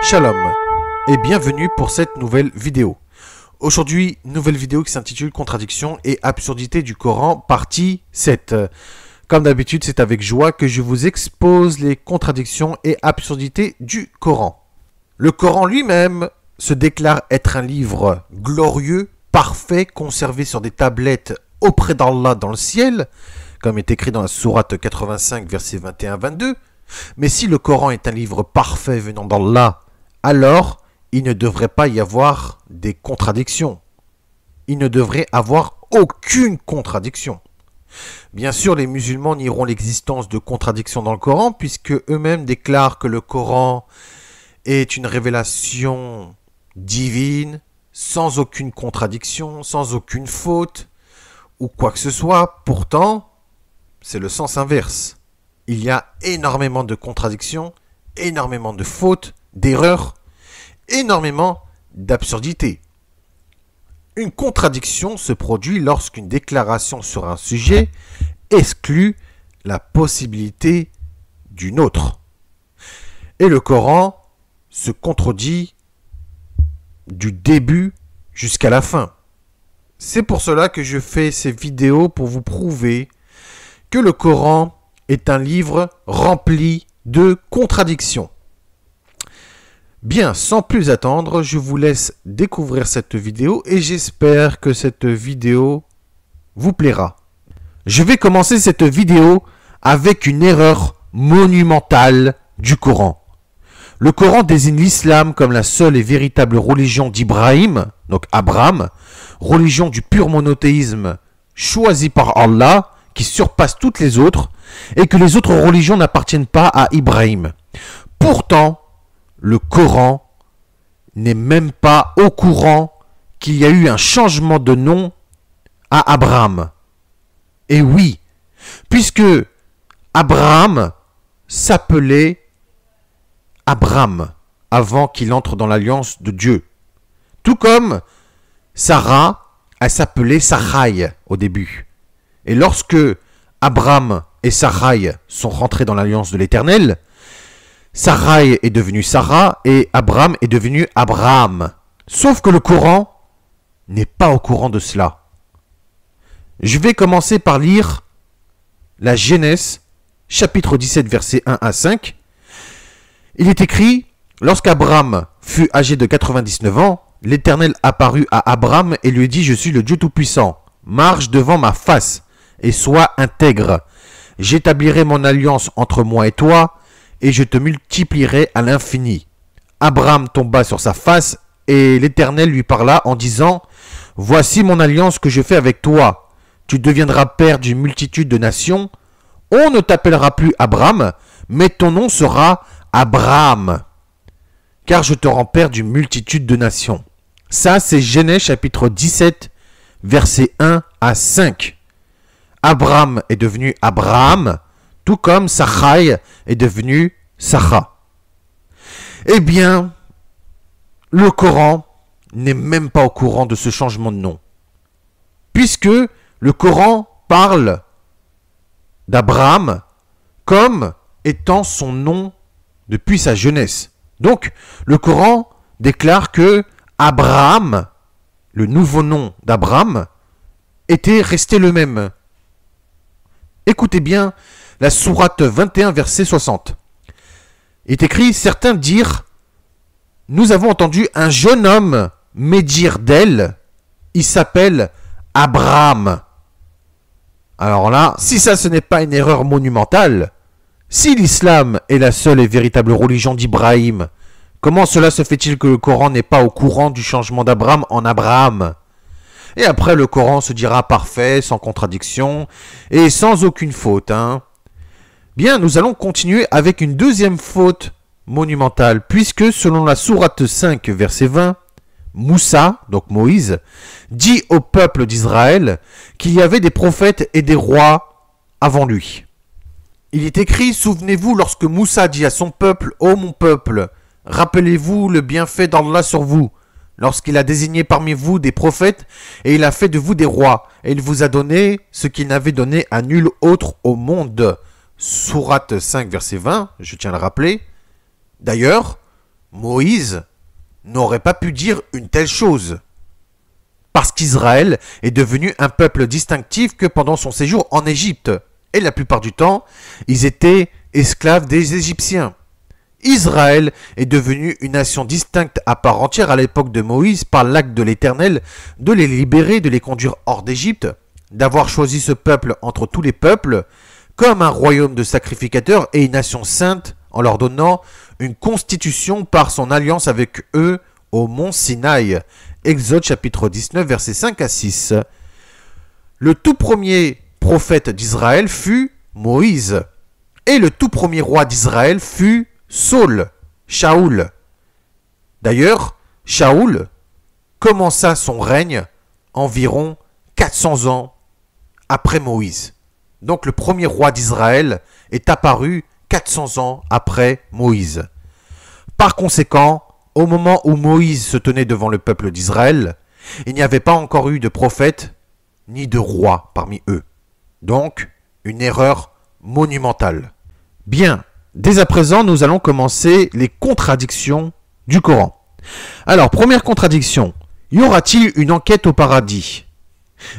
Shalom et bienvenue pour cette nouvelle vidéo. Aujourd'hui, nouvelle vidéo qui s'intitule Contradiction et absurdité du Coran, partie 7. Comme d'habitude, c'est avec joie que je vous expose les contradictions et absurdités du Coran. Le Coran lui-même se déclare être un livre glorieux, parfait, conservé sur des tablettes auprès d'Allah dans le ciel, comme est écrit dans la sourate 85, versets 21-22. Mais si le Coran est un livre parfait venant d'Allah, alors il ne devrait pas y avoir des contradictions. Il ne devrait avoir aucune contradiction. Bien sûr, les musulmans nieront l'existence de contradictions dans le Coran, puisque eux-mêmes déclarent que le Coran est une révélation divine, sans aucune contradiction, sans aucune faute, ou quoi que ce soit. Pourtant, c'est le sens inverse. Il y a énormément de contradictions, énormément de fautes, d'erreurs, énormément d'absurdités. Une contradiction se produit lorsqu'une déclaration sur un sujet exclut la possibilité d'une autre. Et le Coran se contredit du début jusqu'à la fin. C'est pour cela que je fais ces vidéos pour vous prouver que le Coran est un livre rempli de contradictions. Bien, sans plus attendre, je vous laisse découvrir cette vidéo et j'espère que cette vidéo vous plaira. Je vais commencer cette vidéo avec une erreur monumentale du Coran. Le Coran désigne l'islam comme la seule et véritable religion d'Ibrahim, donc Abraham, religion du pur monothéisme choisie par Allah, qui surpasse toutes les autres, et que les autres religions n'appartiennent pas à Ibrahim. Pourtant, le Coran n'est même pas au courant qu'il y a eu un changement de nom à Abraham. Et oui, puisque Abraham s'appelait Abram avant qu'il entre dans l'alliance de Dieu. Tout comme Sarah, elle s'appelait Sarai au début. Et lorsque Abram et Sarai sont rentrés dans l'alliance de l'Éternel, Sarai est devenue Sarah et Abram est devenu Abraham. Sauf que le Coran n'est pas au courant de cela. Je vais commencer par lire la Genèse, chapitre 17, versets 1 à 5. Il est écrit, « Lorsqu'Abram fut âgé de 99 ans, l'Éternel apparut à Abram et lui dit, « Je suis le Dieu Tout-Puissant. Marche devant ma face et sois intègre. J'établirai mon alliance entre moi et toi, et je te multiplierai à l'infini. » Abram tomba sur sa face, et l'Éternel lui parla en disant, « Voici mon alliance que je fais avec toi. Tu deviendras père d'une multitude de nations. On ne t'appellera plus Abram, mais ton nom sera Abraham, car je te rends père d'une multitude de nations. » Ça, c'est Genèse chapitre 17, versets 1 à 5. Abram est devenu Abraham, tout comme Sarai est devenu Sarah. Eh bien, le Coran n'est même pas au courant de ce changement de nom, puisque le Coran parle d'Abraham comme étant son nom depuis sa jeunesse. Donc, le Coran déclare que Abraham, le nouveau nom d'Abraham, était resté le même. Écoutez bien la sourate 21, verset 60. Il est écrit, certains dirent, nous avons entendu un jeune homme médire d'elle, il s'appelle Abraham. Alors là, si ça ce n'est pas une erreur monumentale, si l'islam est la seule et véritable religion d'Ibrahim, comment cela se fait-il que le Coran n'est pas au courant du changement d'Abraham en Abraham? Et après, le Coran se dira parfait, sans contradiction et sans aucune faute. Bien, nous allons continuer avec une deuxième faute monumentale, puisque selon la sourate 5, verset 20, Moussa, donc Moïse, dit au peuple d'Israël qu'il y avait des prophètes et des rois avant lui. Il est écrit, souvenez-vous lorsque Moussa dit à son peuple, ô mon peuple, rappelez-vous le bienfait d'Allah sur vous, lorsqu'il a désigné parmi vous des prophètes et il a fait de vous des rois. Et il vous a donné ce qu'il n'avait donné à nul autre au monde. Sourate 5, verset 20, je tiens à le rappeler. D'ailleurs, Moïse n'aurait pas pu dire une telle chose. Parce qu'Israël est devenu un peuple distinctif que pendant son séjour en Égypte. Et la plupart du temps, ils étaient esclaves des Égyptiens. Israël est devenu une nation distincte à part entière à l'époque de Moïse par l'acte de l'Éternel de les libérer, de les conduire hors d'Égypte, d'avoir choisi ce peuple entre tous les peuples comme un royaume de sacrificateurs et une nation sainte en leur donnant une constitution par son alliance avec eux au mont Sinaï. Exode chapitre 19 versets 5 à 6. Le tout premier prophète d'Israël fut Moïse et le tout premier roi d'Israël fut Saul, Shaoul. D'ailleurs, Shaoul commença son règne environ 400 ans après Moïse. Donc le premier roi d'Israël est apparu 400 ans après Moïse. Par conséquent, au moment où Moïse se tenait devant le peuple d'Israël, il n'y avait pas encore eu de prophète ni de roi parmi eux. Donc, une erreur monumentale. Bien. Dès à présent, nous allons commencer les contradictions du Coran. Alors, première contradiction. Y aura-t-il une enquête au paradis?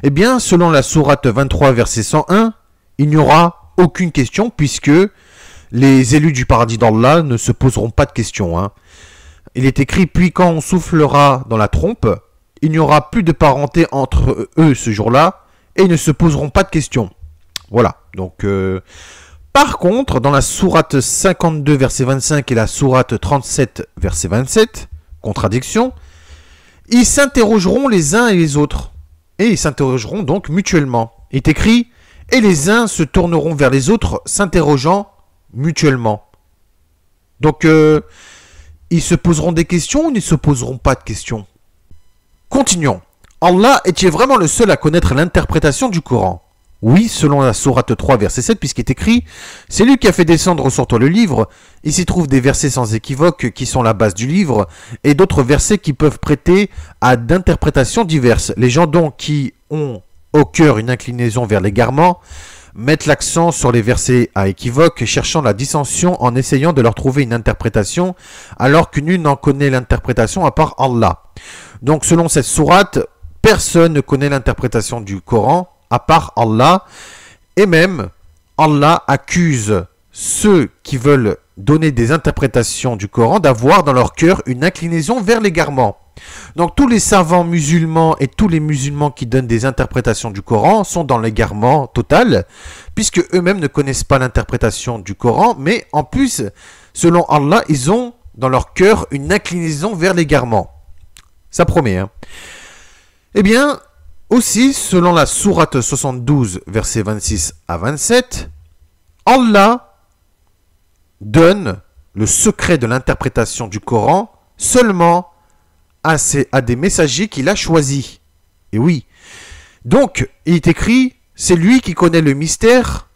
Eh bien, selon la sourate 23, verset 101, il n'y aura aucune question puisque les élus du paradis d'Allah ne se poseront pas de questions. Il est écrit, puis quand on soufflera dans la trompe, il n'y aura plus de parenté entre eux ce jour-là et ils ne se poseront pas de questions. Voilà, donc... Par contre, dans la sourate 52, verset 25 et la sourate 37, verset 27, contradiction, ils s'interrogeront les uns et les autres. Et ils s'interrogeront donc mutuellement. Il est écrit, et les uns se tourneront vers les autres, s'interrogeant mutuellement. Donc, ils se poseront des questions ou ils ne se poseront pas de questions? Continuons. Allah est-il vraiment le seul à connaître l'interprétation du Coran? Oui, selon la sourate 3, verset 7, puisqu'il est écrit « C'est lui qui a fait descendre sur toi le livre. Il s'y trouve des versets sans équivoque qui sont la base du livre et d'autres versets qui peuvent prêter à d'interprétations diverses. Les gens donc qui ont au cœur une inclinaison vers l'égarement mettent l'accent sur les versets à équivoque, cherchant la dissension en essayant de leur trouver une interprétation alors que nul n'en connaît l'interprétation à part Allah. Donc selon cette sourate, personne ne connaît l'interprétation du Coran à part Allah, et même Allah accuse ceux qui veulent donner des interprétations du Coran d'avoir dans leur cœur une inclinaison vers l'égarement. Donc tous les savants musulmans et tous les musulmans qui donnent des interprétations du Coran sont dans l'égarement total, puisque eux-mêmes ne connaissent pas l'interprétation du Coran, mais en plus, selon Allah, ils ont dans leur cœur une inclinaison vers l'égarement. Ça promet, hein. Eh bien, aussi, selon la sourate 72, versets 26 à 27, Allah donne le secret de l'interprétation du Coran seulement à des messagers qu'il a choisis. Et oui. Donc, il est écrit, c'est lui qui connaît le mystère.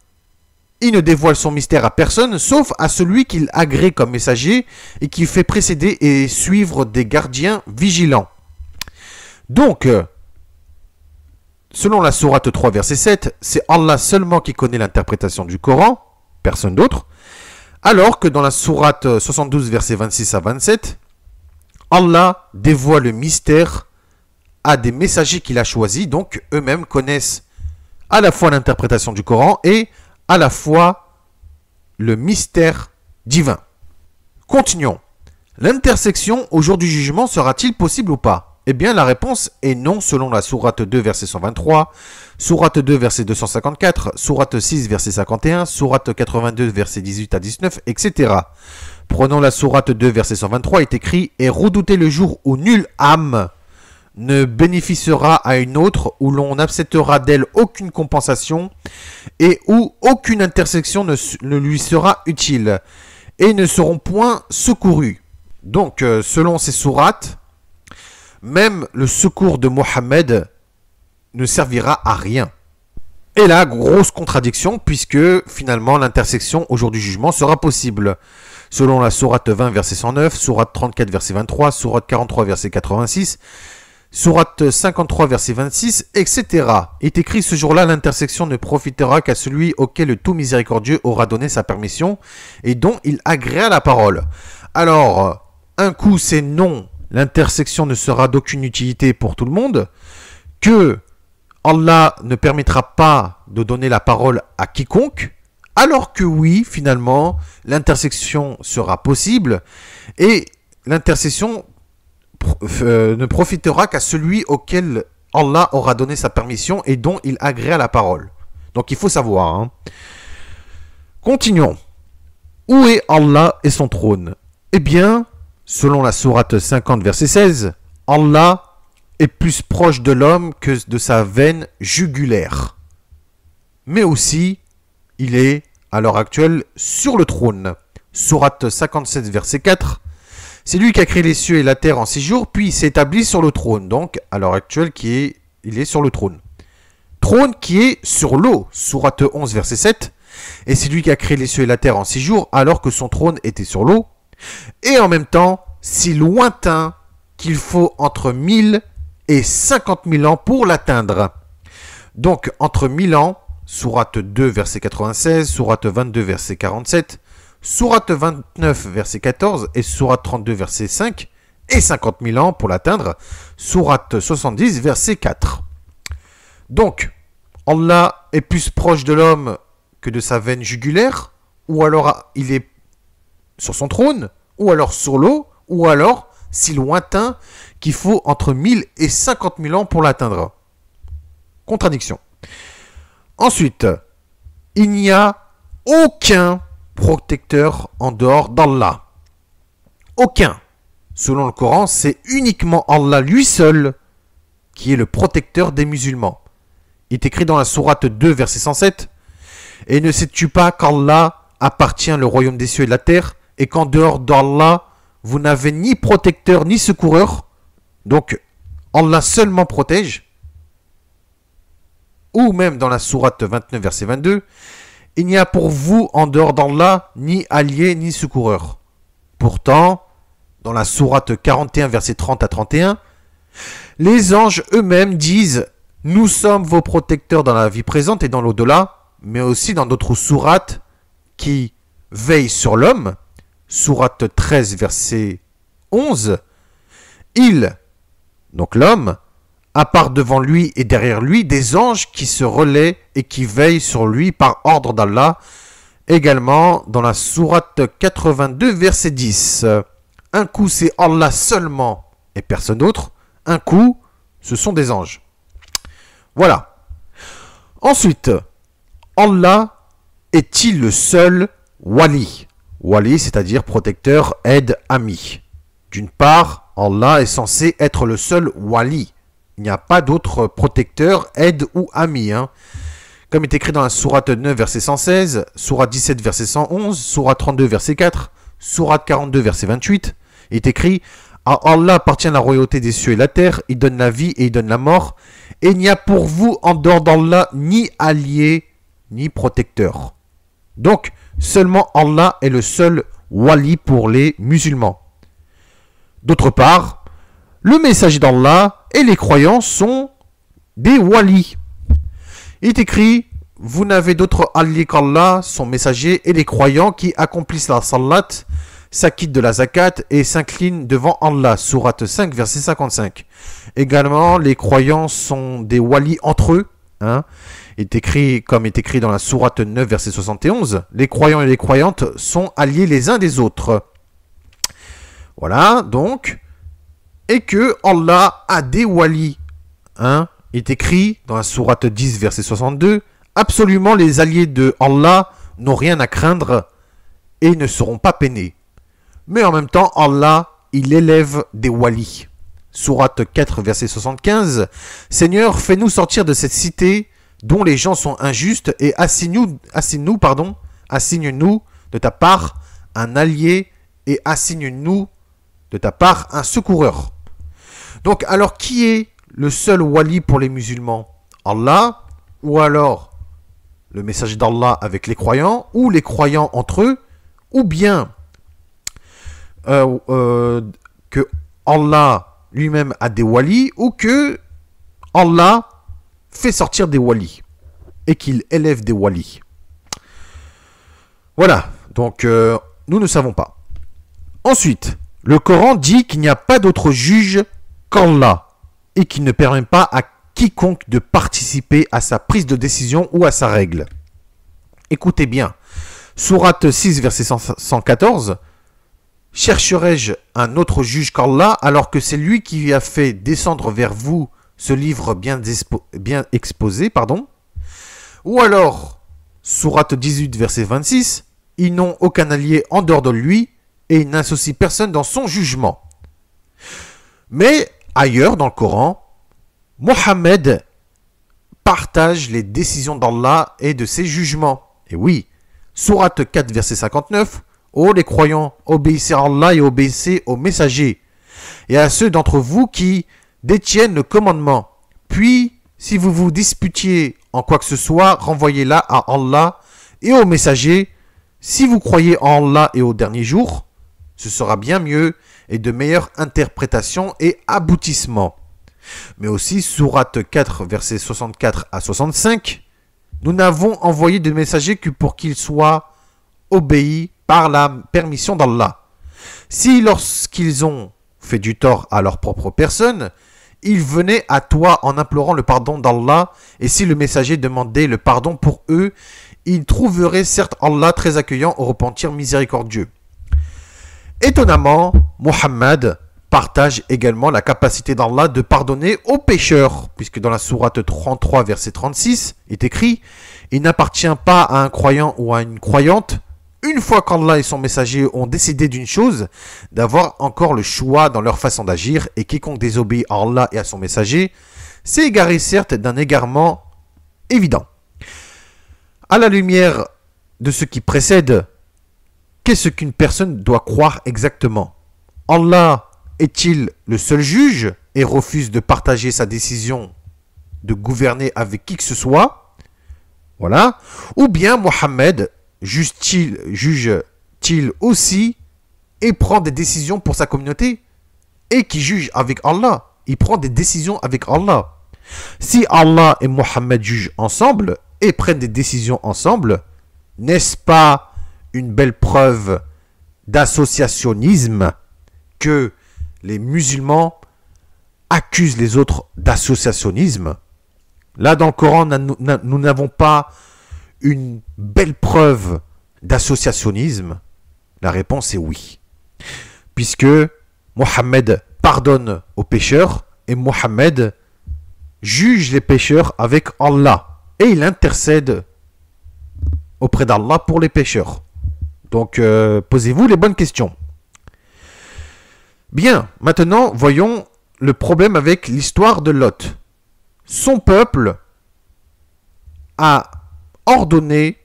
Il ne dévoile son mystère à personne, sauf à celui qu'il agrée comme messager et qui fait précéder et suivre des gardiens vigilants. Donc, selon la sourate 3, verset 7, c'est Allah seulement qui connaît l'interprétation du Coran, personne d'autre, alors que dans la sourate 72, verset 26 à 27, Allah dévoile le mystère à des messagers qu'il a choisis, donc eux-mêmes connaissent à la fois l'interprétation du Coran et à la fois le mystère divin. Continuons. L'intersection au jour du jugement sera-t-il possible ou pas? Eh bien, la réponse est non selon la sourate 2, verset 123, sourate 2, verset 254, sourate 6, verset 51, sourate 82, verset 18 à 19, etc. Prenons la sourate 2, verset 123, il est écrit « Et redoutez le jour où nulle âme ne bénéficiera à une autre, où l'on n'acceptera d'elle aucune compensation, et où aucune intersection ne lui sera utile, et ne seront point secourus. » Donc, selon ces sourates, même le secours de Mohammed ne servira à rien. Et là, grosse contradiction, puisque finalement l'intersection au jour du jugement sera possible. selon la sourate 20, verset 109, sourate 34, verset 23, sourate 43, verset 86, sourate 53, verset 26, etc. Il est écrit: ce jour-là, l'intersection ne profitera qu'à celui auquel le tout miséricordieux aura donné sa permission et dont il agréa la parole. Alors, un coup c'est non, l'intersection ne sera d'aucune utilité pour tout le monde, que Allah ne permettra pas de donner la parole à quiconque, alors que oui, finalement, l'intersection sera possible et l'intercession ne profitera qu'à celui auquel Allah aura donné sa permission et dont il agréa la parole. Donc il faut savoir. Hein. Continuons. Où est Allah et son trône? Eh bien, selon la sourate 50, verset 16, Allah est plus proche de l'homme que de sa veine jugulaire. Mais aussi, il est, à l'heure actuelle, sur le trône. Sourate 57, verset 4. C'est lui qui a créé les cieux et la terre en 6 jours, puis il s'est établi sur le trône. Donc, à l'heure actuelle, il est sur le trône. Trône qui est sur l'eau. Sourate 11, verset 7. Et c'est lui qui a créé les cieux et la terre en 6 jours, alors que son trône était sur l'eau. Et en même temps, si lointain qu'il faut entre 1000 et 50 000 ans pour l'atteindre. Donc, entre 1000 ans, sourate 2, verset 96, sourate 22, verset 47, sourate 29, verset 14 et sourate 32, verset 5, et 50 000 ans pour l'atteindre, sourate 70, verset 4. Donc, Allah est plus proche de l'homme que de sa veine jugulaire, ou alors il est sur son trône, ou alors sur l'eau, ou alors si lointain qu'il faut entre 1000 et 50 000 ans pour l'atteindre. Contradiction. Ensuite, il n'y a aucun protecteur en dehors d'Allah. Aucun. Selon le Coran, c'est uniquement Allah lui seul qui est le protecteur des musulmans. Il est écrit dans la sourate 2, verset 107. Et ne sais-tu pas qu'Allah appartient le royaume des cieux et de la terre, et qu'en dehors d'Allah, vous n'avez ni protecteur ni secoureur. Donc, Allah seulement protège. Ou même dans la sourate 29, verset 22, il n'y a pour vous en dehors d'Allah ni allié ni secoureur. Pourtant, dans la sourate 41, verset 30 à 31, les anges eux-mêmes disent: nous sommes vos protecteurs dans la vie présente et dans l'au-delà, mais aussi dans d'autres sourates qui veillent sur l'homme. Sourate 13, verset 11, il, donc l'homme, à part devant lui et derrière lui des anges qui se relaient et qui veillent sur lui par ordre d'Allah. Également dans la sourate 82, verset 10. Un coup c'est Allah seulement et personne d'autre. Un coup ce sont des anges. Voilà. Ensuite, Allah est-il le seul wali? Wali, c'est-à-dire protecteur, aide, ami. D'une part, Allah est censé être le seul wali. Il n'y a pas d'autre protecteur, aide ou ami. Comme est écrit dans la sourate 9, verset 116, sourate 17, verset 111, sourate 32, verset 4, sourate 42, verset 28, il est écrit: à Allah appartient la royauté des cieux et la terre, il donne la vie et il donne la mort, et il n'y a pour vous en dehors d'Allah ni allié ni protecteur. Donc, seulement Allah est le seul wali pour les musulmans. D'autre part, le messager d'Allah et les croyants sont des walis. Il est écrit: vous n'avez d'autre allié qu'Allah, son messager, et les croyants qui accomplissent la salat, s'acquittent de la zakat et s'inclinent devant Allah. Sourate 5, verset 55. Également, les croyants sont des walis entre eux. Comme est écrit dans la sourate 9, verset 71. Les croyants et les croyantes sont alliés les uns des autres. Voilà, donc. Et que Allah a des walis. Il est écrit dans la sourate 10, verset 62. Absolument, les alliés de Allah n'ont rien à craindre et ne seront pas peinés. Mais en même temps, Allah, il élève des walis. Sourate 4, verset 75. Seigneur, fais-nous sortir de cette cité dont les gens sont injustes et assigne-nous de ta part un allié et assigne-nous de ta part un secoureur. Donc, alors, qui est le seul wali pour les musulmans? Allah, ou alors le messager d'Allah avec les croyants, ou les croyants entre eux, ou bien que Allah lui-même a des walis ou que Allah fait sortir des walis et qu'il élève des walis. Voilà, donc nous ne savons pas. Ensuite, le Coran dit qu'il n'y a pas d'autre juge qu'Allah et qu'il ne permet pas à quiconque de participer à sa prise de décision ou à sa règle. Écoutez bien, Sourate 6, verset 114. Chercherai-je un autre juge qu'Allah alors que c'est lui qui a fait descendre vers vous ce livre bien exposé, Ou alors, Sourate 18, verset 26, ils n'ont aucun allié en dehors de lui et ils n'associent personne dans son jugement. Mais ailleurs dans le Coran, Mohammed partage les décisions d'Allah et de ses jugements. Et oui, Sourate 4, verset 59, ô les croyants, obéissez à Allah et obéissez aux messagers, et à ceux d'entre vous qui détiennent le commandement. Puis, si vous vous disputiez en quoi que ce soit, renvoyez-la à Allah et aux messagers. Si vous croyez en Allah et au dernier jour, ce sera bien mieux et de meilleure interprétation et aboutissement. Mais aussi, Sourate 4, versets 64 à 65, nous n'avons envoyé de messagers que pour qu'ils soient obéis par la permission d'Allah. Si lorsqu'ils ont fait du tort à leur propre personne, ils venaient à toi en implorant le pardon d'Allah, et si le messager demandait le pardon pour eux, ils trouveraient certes Allah très accueillant au repentir miséricordieux. Étonnamment, Muhammad partage également la capacité d'Allah de pardonner aux pécheurs, puisque dans la sourate 33, verset 36, est écrit « Il n'appartient pas à un croyant ou à une croyante, une fois qu'Allah et son messager ont décidé d'une chose, d'avoir encore le choix dans leur façon d'agir, et quiconque désobéit à Allah et à son messager, s'est égaré certes d'un égarement évident. » À la lumière de ce qui précède, qu'est-ce qu'une personne doit croire exactement? Allah est-il le seul juge et refuse de partager sa décision de gouverner avec qui que ce soit? Voilà. Ou bien Mohammed juge-t-il aussi et prend des décisions pour sa communauté? Et qui juge avec Allah? Il prend des décisions avec Allah. Si Allah et Mohammed jugent ensemble et prennent des décisions ensemble, n'est-ce pas une belle preuve d'associationnisme que les musulmans accusent les autres d'associationnisme? Là, dans le Coran, nous n'avons pas une belle preuve d'associationnisme. La réponse est oui. Puisque Mohammed pardonne aux pécheurs et Mohammed juge les pécheurs avec Allah. Et il intercède auprès d'Allah pour les pécheurs. Donc, posez-vous les bonnes questions. Bien, maintenant, voyons le problème avec l'histoire de Lot. Son peuple a ordonné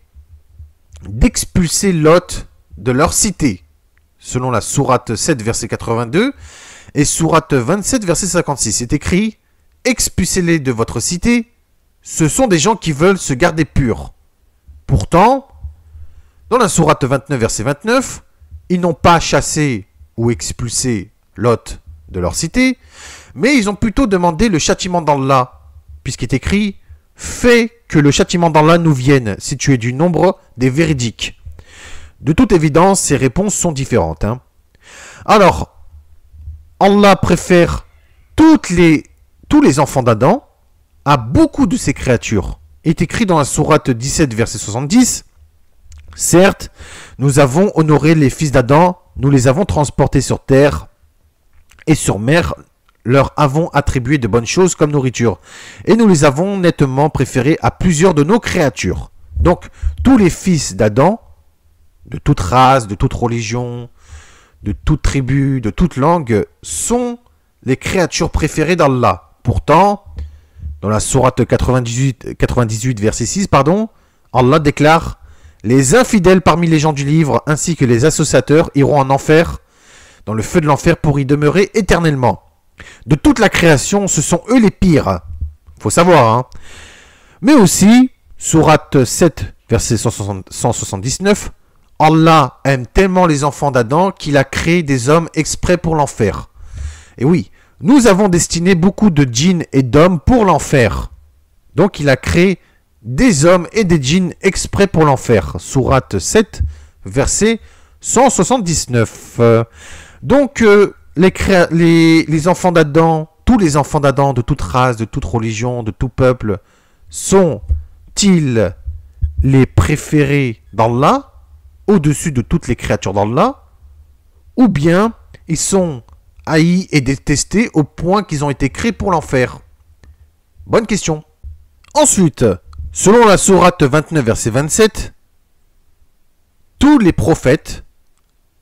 d'expulser Lot de leur cité, selon la sourate 7, verset 82, et sourate 27, verset 56. C'est écrit « Expulsez-les de votre cité, ce sont des gens qui veulent se garder purs. » Pourtant, dans la sourate 29, verset 29, ils n'ont pas chassé ou expulsé Lot de leur cité, mais ils ont plutôt demandé le châtiment d'Allah, puisqu'il est écrit « Fais que le châtiment d'Allah nous vienne, si tu es du nombre des véridiques. » De toute évidence, ces réponses sont différentes. Alors, Allah préfère tous les enfants d'Adam à beaucoup de ses créatures. Il est écrit dans la sourate 17, verset 70, « Certes, nous avons honoré les fils d'Adam, nous les avons transportés sur terre et sur mer, leur avons attribué de bonnes choses comme nourriture, et nous les avons nettement préférés à plusieurs de nos créatures. » Donc, tous les fils d'Adam, de toute race, de toute religion, de toute tribu, de toute langue, sont les créatures préférées d'Allah. Pourtant, dans la sourate 98 verset 6, Allah déclare « Les infidèles parmi les gens du livre, ainsi que les associateurs, iront en enfer, dans le feu de l'enfer pour y demeurer éternellement. De toute la création, ce sont eux les pires. » Faut savoir, Mais aussi, sourate 7, verset 179, Allah aime tellement les enfants d'Adam qu'il a créé des hommes exprès pour l'enfer. Et oui, nous avons destiné beaucoup de djinns et d'hommes pour l'enfer. Donc il a créé des hommes et des djinns exprès pour l'enfer. Sourate 7, verset 179. Donc les enfants d'Adam, tous les enfants d'Adam de toute race, de toute religion, de tout peuple, sont-ils les préférés d'Allah au-dessus de toutes les créatures d'Allah, ou bien ils sont haïs et détestés au point qu'ils ont été créés pour l'enfer? Bonne question. Ensuite, selon la sourate 29, verset 27, tous les prophètes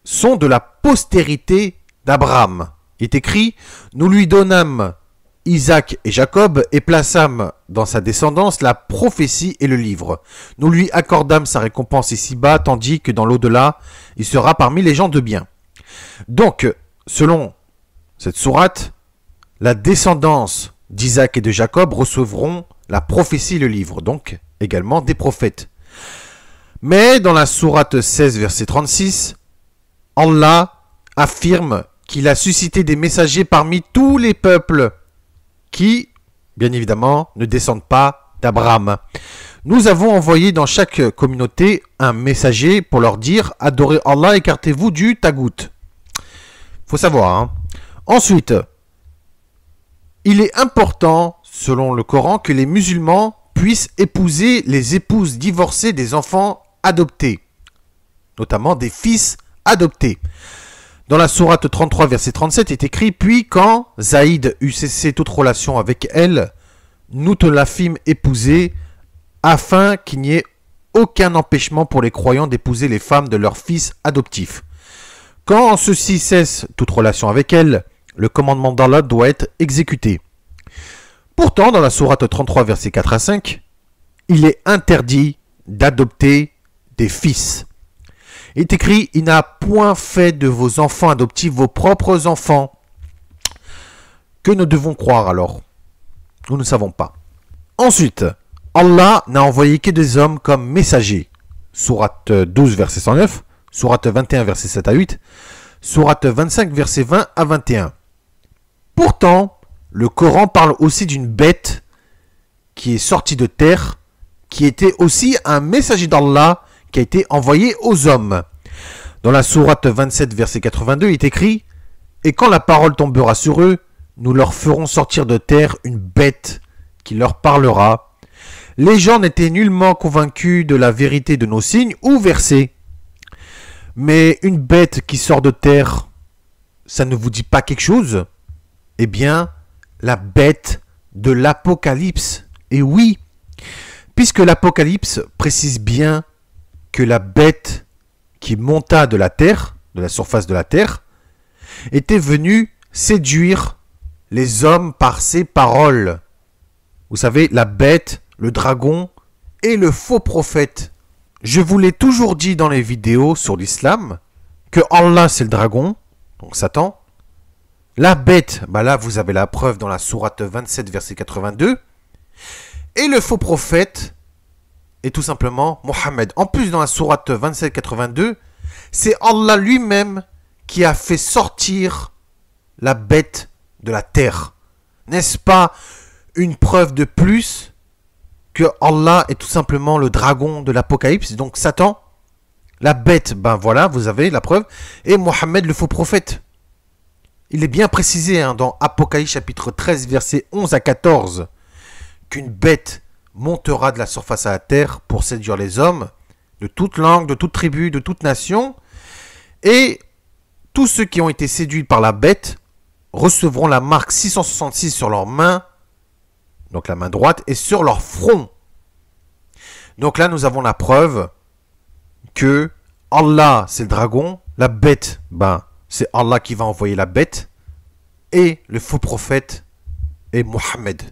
sont de la postérité d'Abraham. Il est écrit, nous lui donnâmes Isaac et Jacob et plaçâmes dans sa descendance la prophétie et le livre. Nous lui accordâmes sa récompense ici-bas, tandis que dans l'au-delà, il sera parmi les gens de bien. Donc, selon cette sourate, la descendance d'Isaac et de Jacob recevront la prophétie et le livre, donc également des prophètes. Mais dans la sourate 16, verset 36, Allah affirme qu'il a suscité des messagers parmi tous les peuples qui, bien évidemment, ne descendent pas d'Abraham. Nous avons envoyé dans chaque communauté un messager pour leur dire « Adorez Allah, écartez-vous du tagout ». Faut savoir, hein. Ensuite, il est important, selon le Coran, que les musulmans puissent épouser les épouses divorcées des enfants adoptés, notamment des fils adoptés. Dans la sourate 33, verset 37, est écrit « Puis quand Zaïd eut cessé toute relation avec elle, nous te la fîmes épouser, afin qu'il n'y ait aucun empêchement pour les croyants d'épouser les femmes de leurs fils adoptifs. Quand ceux-ci cessent toute relation avec elle, le commandement d'Allah doit être exécuté. » Pourtant, dans la sourate 33, versets 4 à 5, il est interdit d'adopter des fils. Il est écrit, il n'a point fait de vos enfants adoptifs vos propres enfants. Que nous devons croire alors? Nous ne savons pas. Ensuite, Allah n'a envoyé que des hommes comme messagers. Sourate 12, verset 109, Sourate 21, verset 7 à 8, Sourate 25, verset 20 à 21. Pourtant, le Coran parle aussi d'une bête qui est sortie de terre, qui était aussi un messager d'Allah, qui a été envoyé aux hommes. Dans la sourate 27, verset 82, il est écrit « Et quand la parole tombera sur eux, nous leur ferons sortir de terre une bête qui leur parlera. Les gens n'étaient nullement convaincus de la vérité de nos signes ou versets. Mais une bête qui sort de terre, ça ne vous dit pas quelque chose? Eh bien, la bête de l'Apocalypse. Et oui, puisque l'Apocalypse précise bien que la bête qui monta de la terre, de la surface de la terre, était venue séduire les hommes par ses paroles. Vous savez, la bête, le dragon et le faux prophète. Je vous l'ai toujours dit dans les vidéos sur l'islam, que Allah c'est le dragon, donc Satan. La bête, bah là vous avez la preuve dans la sourate 27, verset 82. Et le faux prophète, et tout simplement Mohammed. En plus, dans la sourate 27-82, c'est Allah lui-même qui a fait sortir la bête de la terre. N'est-ce pas une preuve de plus que Allah est tout simplement le dragon de l'Apocalypse, donc Satan? La bête, ben voilà, vous avez la preuve. Et Mohammed, le faux prophète. Il est bien précisé dans Apocalypse chapitre 13, versets 11 à 14, qu'une bête montera de la surface à la terre pour séduire les hommes de toute langue, de toute tribu, de toute nation. Et tous ceux qui ont été séduits par la bête recevront la marque 666 sur leur main, donc la main droite, et sur leur front. Donc là, nous avons la preuve que Allah, c'est le dragon, la bête, ben, c'est Allah qui va envoyer la bête, et le faux prophète est Mohammed.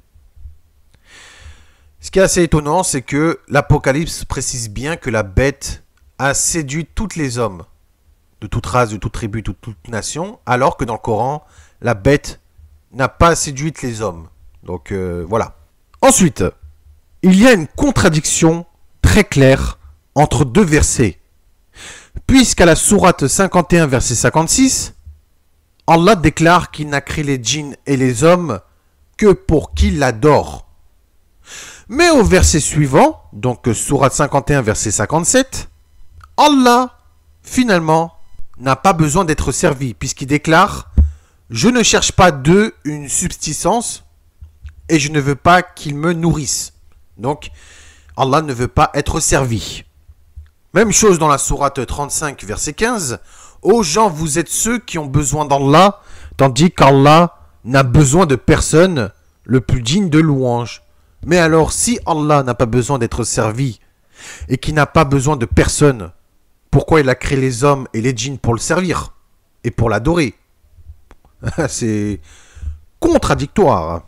Ce qui est assez étonnant, c'est que l'Apocalypse précise bien que la bête a séduit tous les hommes, de toute race, de toute tribu, de toute nation, alors que dans le Coran, la bête n'a pas séduit les hommes. Donc voilà. Ensuite, il y a une contradiction très claire entre deux versets. Puisqu'à la sourate 51, verset 56, Allah déclare qu'il n'a créé les djinns et les hommes que pour qu'ils l'adorent. Mais au verset suivant, donc sourate 51, verset 57, Allah, finalement, n'a pas besoin d'être servi, puisqu'il déclare « Je ne cherche pas d'eux une subsistance et je ne veux pas qu'ils me nourrissent. » Donc, Allah ne veut pas être servi. Même chose dans la sourate 35, verset 15. « Ô gens, vous êtes ceux qui ont besoin d'Allah, tandis qu'Allah n'a besoin de personne, le plus digne de louange. » Mais alors, si Allah n'a pas besoin d'être servi et qu'il n'a pas besoin de personne, pourquoi il a créé les hommes et les djinns pour le servir et pour l'adorer? C'est contradictoire.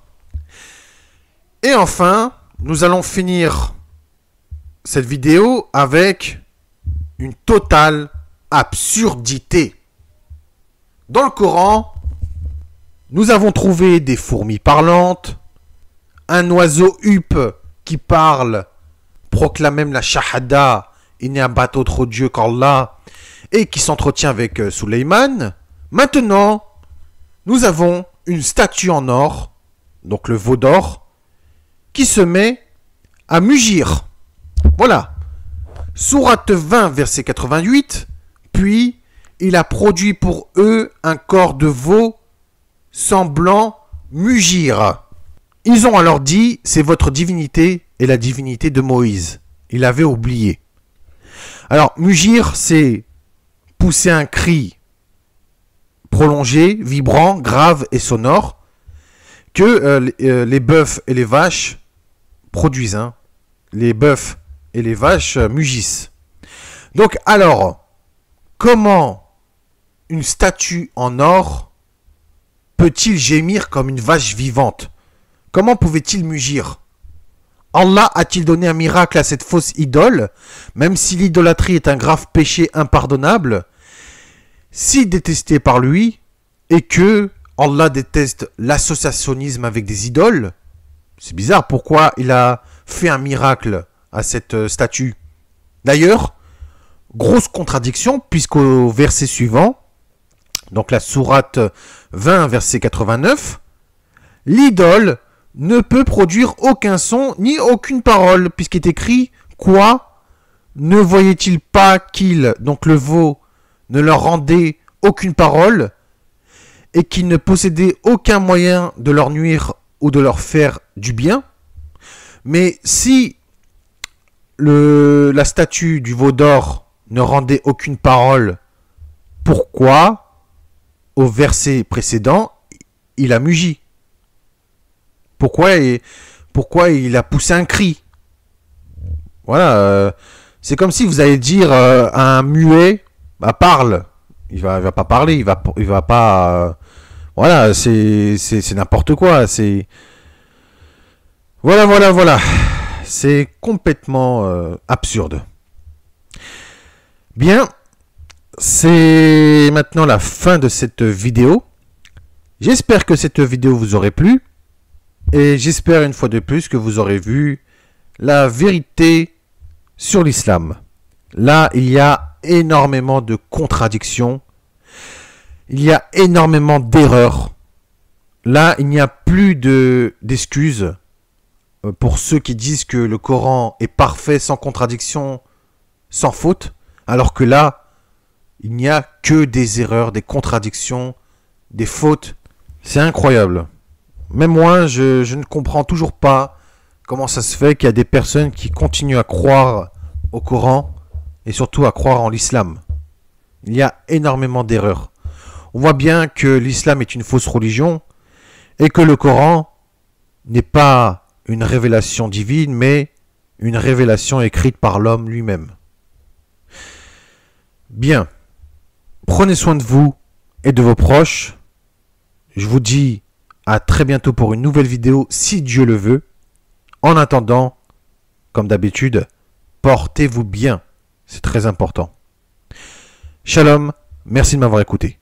Et enfin, nous allons finir cette vidéo avec une totale absurdité. Dans le Coran, nous avons trouvé des fourmis parlantes, un oiseau huppe qui parle, proclame même la shahada, il n'y a pas d'autre Dieu qu'Allah, et qui s'entretient avec Suleiman. Maintenant, nous avons une statue en or, donc le veau d'or, qui se met à mugir. Voilà. Sourate 20, verset 88. Puis, il a produit pour eux un corps de veau semblant mugir. Ils ont alors dit, c'est votre divinité et la divinité de Moïse. Il avait oublié. Alors, mugir, c'est pousser un cri prolongé, vibrant, grave et sonore que les bœufs et les vaches produisent. Hein. Les bœufs et les vaches mugissent. Donc, alors, comment une statue en or peut-il gémir comme une vache vivante? Comment pouvait-il mugir? Allah a-t-il donné un miracle à cette fausse idole? Même si l'idolâtrie est un grave péché impardonnable, si détesté par lui, et que Allah déteste l'associationnisme avec des idoles, c'est bizarre, pourquoi il a fait un miracle à cette statue? D'ailleurs, grosse contradiction, puisqu'au verset suivant, donc la sourate 20, verset 89, l'idole ne peut produire aucun son ni aucune parole, puisqu'il est écrit « Quoi? Ne voyait-il pas qu'il, donc le veau, ne leur rendait aucune parole et qu'il ne possédait aucun moyen de leur nuire ou de leur faire du bien? Mais si la statue du veau d'or ne rendait aucune parole, pourquoi, au verset précédent, il a mugi? Pourquoi il a poussé un cri? Voilà, c'est comme si vous allez dire à un muet, bah parle. Il va pas parler, il va pas. Voilà, c'est n'importe quoi. C'est voilà. C'est complètement absurde. Bien, c'est maintenant la fin de cette vidéo. J'espère que cette vidéo vous aurait plu. Et j'espère une fois de plus que vous aurez vu la vérité sur l'islam. Là, il y a énormément de contradictions. Il y a énormément d'erreurs. Là, il n'y a plus d'excuses pour ceux qui disent que le Coran est parfait, sans contradiction, sans faute. Alors que là, il n'y a que des erreurs, des contradictions, des fautes. C'est incroyable. Même moi, je ne comprends toujours pas comment ça se fait qu'il y a des personnes qui continuent à croire au Coran et surtout à croire en l'islam. Il y a énormément d'erreurs. On voit bien que l'islam est une fausse religion et que le Coran n'est pas une révélation divine, mais une révélation écrite par l'homme lui-même. Bien. Prenez soin de vous et de vos proches. Je vous dis à très bientôt pour une nouvelle vidéo, si Dieu le veut. En attendant, comme d'habitude, portez-vous bien. C'est très important. Shalom, merci de m'avoir écouté.